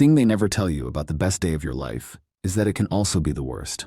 thing they never tell you about the best day of your life is that it can also be the worst.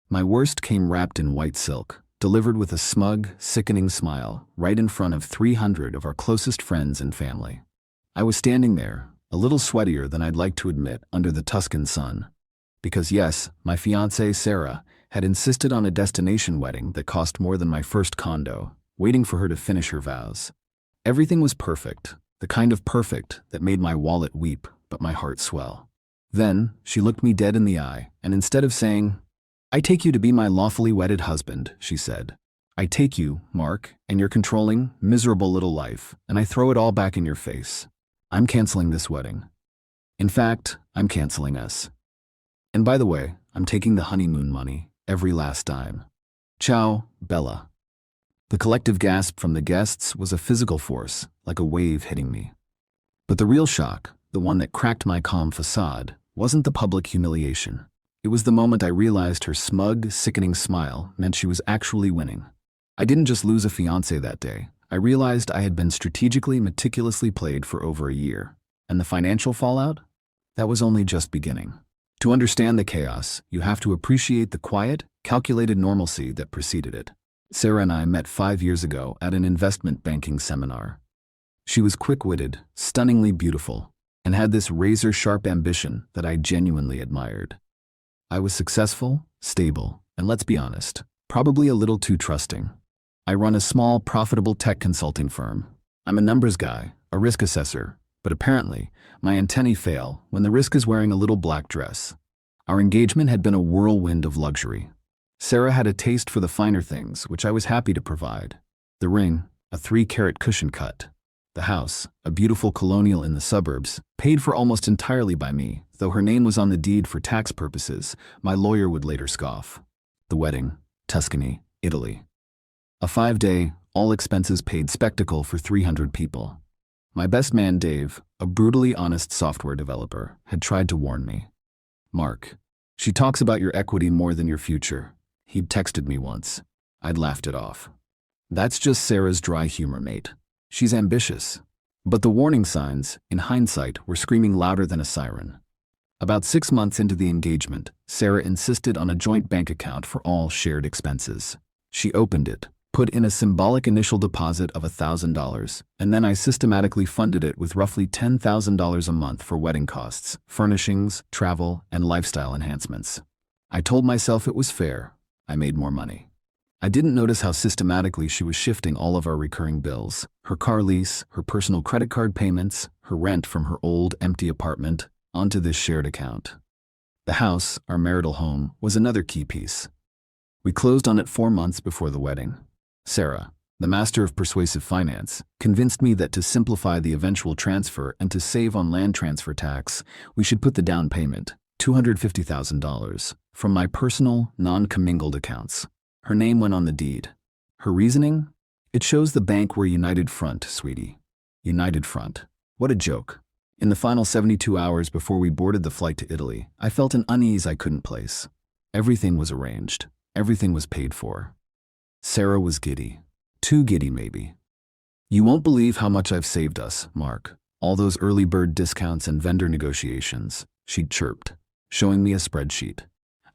My worst came wrapped in white silk, delivered with a smug, sickening smile, right in front of 300 of our closest friends and family. I was standing there, a little sweatier than I'd like to admit, under the Tuscan sun. Because yes, my fiancée Sarah had insisted on a destination wedding that cost more than my first condo, waiting for her to finish her vows. Everything was perfect, the kind of perfect that made my wallet weep but my heart swell. Then, she looked me dead in the eye, and instead of saying, "I take you to be my lawfully wedded husband," she said, "I take you, Mark, and your controlling, miserable little life, and I throw it all back in your face. I'm canceling this wedding. In fact, I'm canceling us. And by the way, I'm taking the honeymoon money, every last dime. Ciao, Bella." The collective gasp from the guests was a physical force, like a wave hitting me. But the real shock, the one that cracked my calm facade, wasn't the public humiliation. It was the moment I realized her smug, sickening smile meant she was actually winning. I didn't just lose a fiancé that day. I realized I had been strategically, meticulously played for over a year. And the financial fallout? That was only just beginning. To understand the chaos, you have to appreciate the quiet, calculated normalcy that preceded it. Sarah and I met 5 years ago at an investment banking seminar. She was quick-witted, stunningly beautiful, and had this razor-sharp ambition that I genuinely admired. I was successful, stable, and let's be honest, probably a little too trusting. I run a small, profitable tech consulting firm. I'm a numbers guy, a risk assessor, but apparently, my antennae fail when the risk is wearing a little black dress. Our engagement had been a whirlwind of luxury. Sarah had a taste for the finer things, which I was happy to provide. The ring, a 3-carat cushion cut. The house, a beautiful colonial in the suburbs, paid for almost entirely by me, though her name was on the deed for tax purposes, my lawyer would later scoff. The wedding, Tuscany, Italy. A 5-day, all-expenses paid spectacle for 300 people. My best man, Dave, a brutally honest software developer, had tried to warn me. "Mark, she talks about your equity more than your future." He'd texted me once. I'd laughed it off. That's just Sarah's dry humor, mate. She's ambitious. But the warning signs, in hindsight, were screaming louder than a siren. About 6 months into the engagement, Sarah insisted on a joint bank account for all shared expenses. She opened it, put in a symbolic initial deposit of $1,000, and then I systematically funded it with roughly $10,000 a month for wedding costs, furnishings, travel, and lifestyle enhancements. I told myself it was fair. I made more money. I didn't notice how systematically she was shifting all of our recurring bills, her car lease, her personal credit card payments, her rent from her old, empty apartment, onto this shared account. The house, our marital home, was another key piece. We closed on it 4 months before the wedding. Sarah, the master of persuasive finance, convinced me that to simplify the eventual transfer and to save on land transfer tax, we should put the down payment, $250,000, from my personal, non-commingled accounts. Her name went on the deed. Her reasoning? It shows the bank we're united front, sweetie. United front. What a joke. In the final 72 hours before we boarded the flight to Italy, I felt an unease I couldn't place. Everything was arranged. Everything was paid for. Sarah was giddy. Too giddy, maybe. "You won't believe how much I've saved us, Mark. All those early bird discounts and vendor negotiations," she'd chirped, showing me a spreadsheet.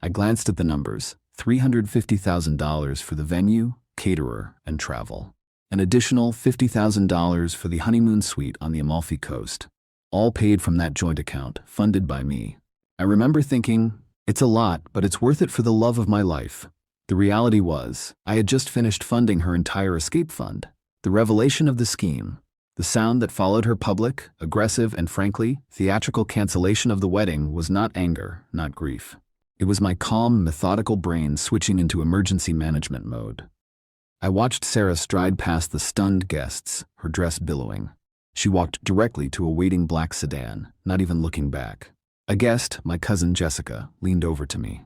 I glanced at the numbers. $350,000 for the venue, caterer, and travel. An additional $50,000 for the honeymoon suite on the Amalfi Coast. All paid from that joint account, funded by me. I remember thinking, it's a lot, but it's worth it for the love of my life. The reality was, I had just finished funding her entire escape fund. The revelation of the scheme, the sound that followed her public, aggressive, and frankly, theatrical cancellation of the wedding was not anger, not grief. It was my calm, methodical brain switching into emergency management mode. I watched Sarah stride past the stunned guests, her dress billowing. She walked directly to a waiting black sedan, not even looking back. A guest, my cousin Jessica, leaned over to me.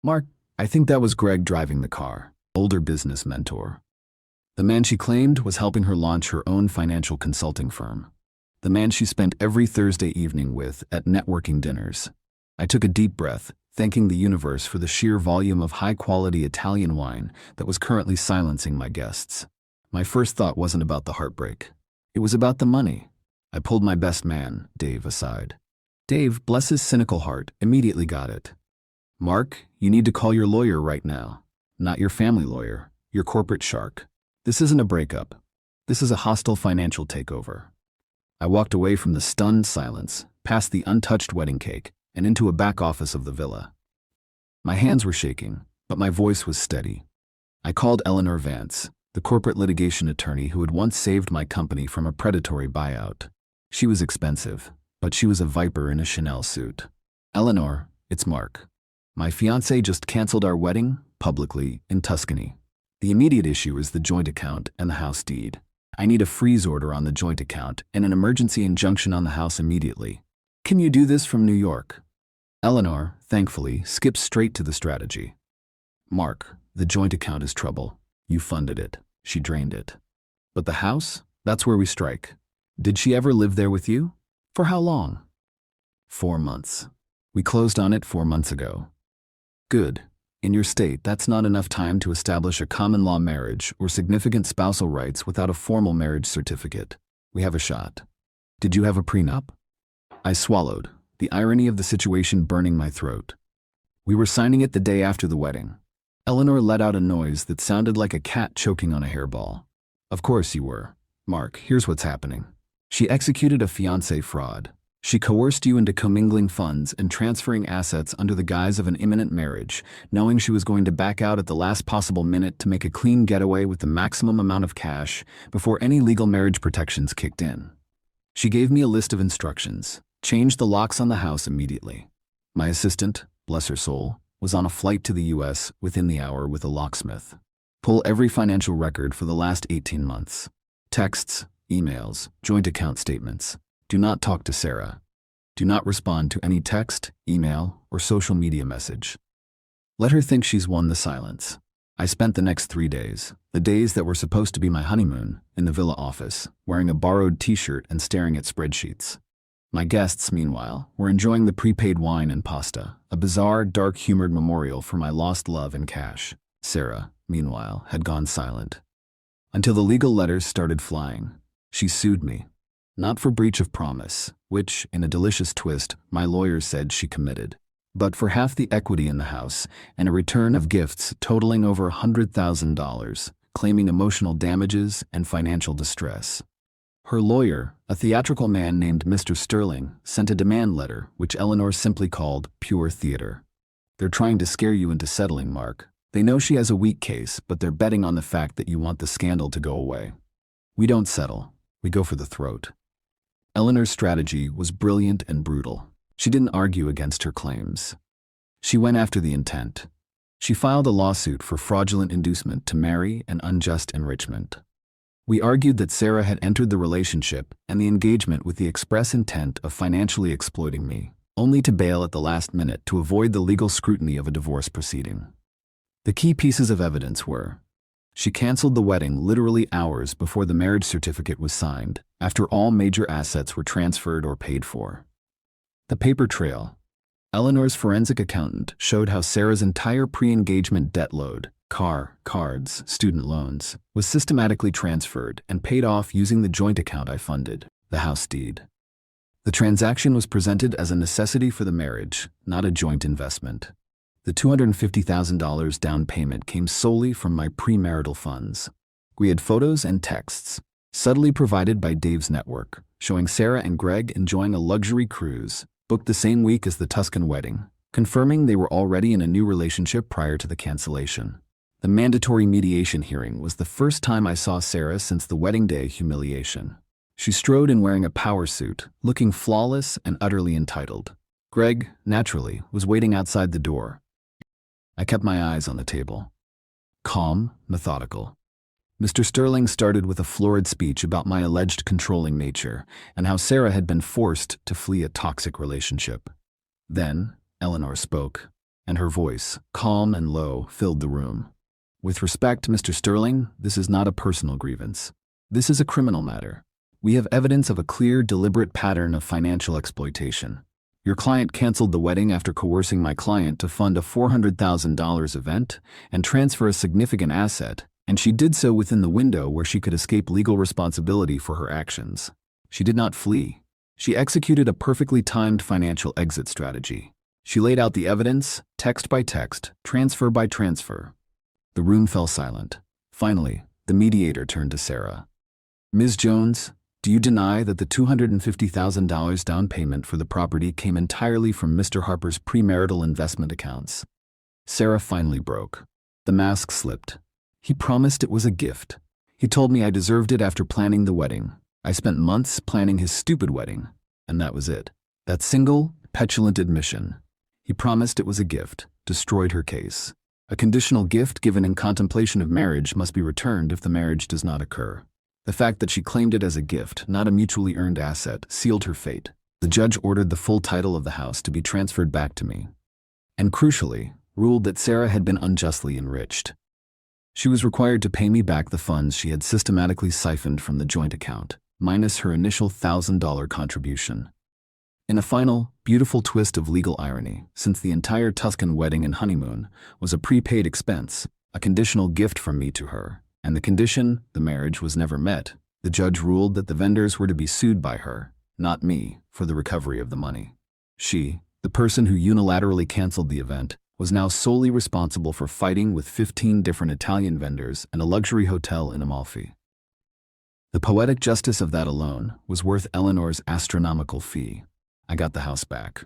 "Mark, I think that was Greg driving the car," older business mentor. The man she claimed was helping her launch her own financial consulting firm. The man she spent every Thursday evening with at networking dinners. I took a deep breath, thanking the universe for the sheer volume of high-quality Italian wine that was currently silencing my guests. My first thought wasn't about the heartbreak. It was about the money. I pulled my best man, Dave, aside. Dave, bless his cynical heart, immediately got it. Mark, you need to call your lawyer right now. Not your family lawyer, your corporate shark. This isn't a breakup. This is a hostile financial takeover. I walked away from the stunned silence, past the untouched wedding cake, and into a back office of the villa. My hands were shaking, but my voice was steady. I called Eleanor Vance, the corporate litigation attorney who had once saved my company from a predatory buyout. She was expensive, but she was a viper in a Chanel suit. Eleanor, it's Mark. My fiancé just canceled our wedding, publicly, in Tuscany. The immediate issue is the joint account and the house deed. I need a freeze order on the joint account and an emergency injunction on the house immediately. Can you do this from New York? Eleanor, thankfully, skips straight to the strategy. Mark, the joint account is trouble. You funded it. She drained it. But the house? That's where we strike. Did she ever live there with you? For how long? 4 months. We closed on it 4 months ago. Good. In your state, that's not enough time to establish a common law marriage or significant spousal rights without a formal marriage certificate. We have a shot. Did you have a prenup? I swallowed, the irony of the situation burning my throat. We were signing it the day after the wedding. Eleanor let out a noise that sounded like a cat choking on a hairball. Of course you were. Mark, here's what's happening. She executed a fiancé fraud. She coerced you into commingling funds and transferring assets under the guise of an imminent marriage, knowing she was going to back out at the last possible minute to make a clean getaway with the maximum amount of cash before any legal marriage protections kicked in. She gave me a list of instructions. Change the locks on the house immediately. My assistant, bless her soul, was on a flight to the US within the hour with a locksmith. Pull every financial record for the last 18 months. Texts, emails, joint account statements. Do not talk to Sarah. Do not respond to any text, email, or social media message. Let her think she's won the silence. I spent the next 3 days, the days that were supposed to be my honeymoon, in the villa office, wearing a borrowed t-shirt and staring at spreadsheets. My guests, meanwhile, were enjoying the prepaid wine and pasta, a bizarre, dark-humored memorial for my lost love and cash. Sarah, meanwhile, had gone silent. Until the legal letters started flying. She sued me. Not for breach of promise, which, in a delicious twist, my lawyer said she committed, but for half the equity in the house and a return of gifts totaling over $100,000, claiming emotional damages and financial distress. Her lawyer, a theatrical man named Mr. Sterling, sent a demand letter which Eleanor simply called pure theater. They're trying to scare you into settling, Mark. They know she has a weak case, but they're betting on the fact that you want the scandal to go away. We don't settle. We go for the throat. Eleanor's strategy was brilliant and brutal. She didn't argue against her claims. She went after the intent. She filed a lawsuit for fraudulent inducement to marry and unjust enrichment. We argued that Sarah had entered the relationship and the engagement with the express intent of financially exploiting me, only to bail at the last minute to avoid the legal scrutiny of a divorce proceeding. The key pieces of evidence were: she canceled the wedding literally hours before the marriage certificate was signed, after all major assets were transferred or paid for. The paper trail. Eleanor's forensic accountant showed how Sarah's entire pre-engagement debt load, car, cards, student loans, was systematically transferred and paid off using the joint account I funded, the house deed. The transaction was presented as a necessity for the marriage, not a joint investment. The $250,000 down payment came solely from my premarital funds. We had photos and texts, subtly provided by Dave's network, showing Sarah and Greg enjoying a luxury cruise, booked the same week as the Tuscan wedding, confirming they were already in a new relationship prior to the cancellation. The mandatory mediation hearing was the first time I saw Sarah since the wedding day humiliation. She strode in wearing a power suit, looking flawless and utterly entitled. Greg, naturally, was waiting outside the door. I kept my eyes on the table. Calm, methodical. Mr. Sterling started with a florid speech about my alleged controlling nature and how Sarah had been forced to flee a toxic relationship. Then, Eleanor spoke, and her voice, calm and low, filled the room. With respect, Mr. Sterling, this is not a personal grievance. This is a criminal matter. We have evidence of a clear, deliberate pattern of financial exploitation. Your client canceled the wedding after coercing my client to fund a $400,000 event and transfer a significant asset, and she did so within the window where she could escape legal responsibility for her actions. She did not flee. She executed a perfectly timed financial exit strategy. She laid out the evidence, text by text, transfer by transfer. The room fell silent. Finally, the mediator turned to Sarah. "Ms. Jones, do you deny that the $250,000 down payment for the property came entirely from Mr. Harper's premarital investment accounts?" Sarah finally broke. The mask slipped. "He promised it was a gift. He told me I deserved it after planning the wedding. I spent months planning his stupid wedding, and that was it." That single, petulant admission. "He promised it was a gift," destroyed her case. A conditional gift given in contemplation of marriage must be returned if the marriage does not occur. The fact that she claimed it as a gift, not a mutually earned asset, sealed her fate. The judge ordered the full title of the house to be transferred back to me, and crucially, ruled that Sarah had been unjustly enriched. She was required to pay me back the funds she had systematically siphoned from the joint account, minus her initial $1,000 contribution. In a final, beautiful twist of legal irony, since the entire Tuscan wedding and honeymoon was a prepaid expense, a conditional gift from me to her, and the condition, the marriage, was never met, the judge ruled that the vendors were to be sued by her, not me, for the recovery of the money. She, the person who unilaterally canceled the event, was now solely responsible for fighting with 15 different Italian vendors and a luxury hotel in Amalfi. The poetic justice of that alone was worth Eleanor's astronomical fee. I got the house back.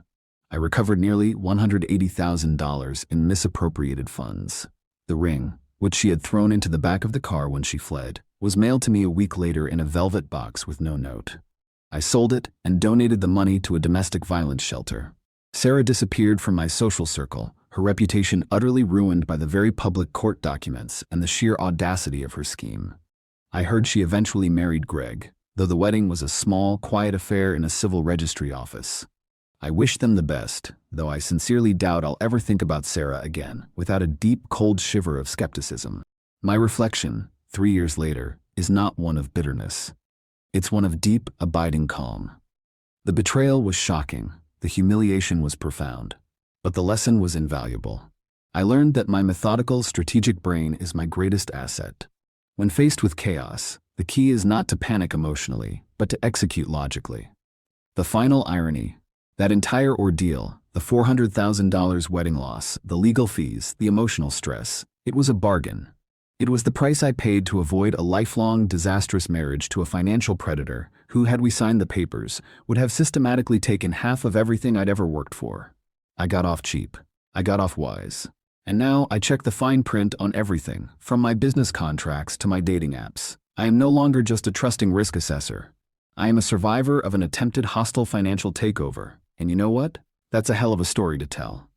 I recovered nearly $180,000 in misappropriated funds. The ring, which she had thrown into the back of the car when she fled, was mailed to me a week later in a velvet box with no note. I sold it and donated the money to a domestic violence shelter. Sarah disappeared from my social circle, her reputation utterly ruined by the very public court documents and the sheer audacity of her scheme. I heard she eventually married Greg, though the wedding was a small, quiet affair in a civil registry office. I wish them the best, though I sincerely doubt I'll ever think about Sarah again without a deep, cold shiver of skepticism. My reflection, 3 years later, is not one of bitterness. It's one of deep, abiding calm. The betrayal was shocking, the humiliation was profound, but the lesson was invaluable. I learned that my methodical, strategic brain is my greatest asset. When faced with chaos, the key is not to panic emotionally, but to execute logically. The final irony, that entire ordeal, the $400,000 wedding loss, the legal fees, the emotional stress, it was a bargain. It was the price I paid to avoid a lifelong, disastrous marriage to a financial predator who, had we signed the papers, would have systematically taken half of everything I'd ever worked for. I got off cheap. I got off wise. And now I check the fine print on everything, from my business contracts to my dating apps. I am no longer just a trusting risk assessor. I am a survivor of an attempted hostile financial takeover. And you know what? That's a hell of a story to tell.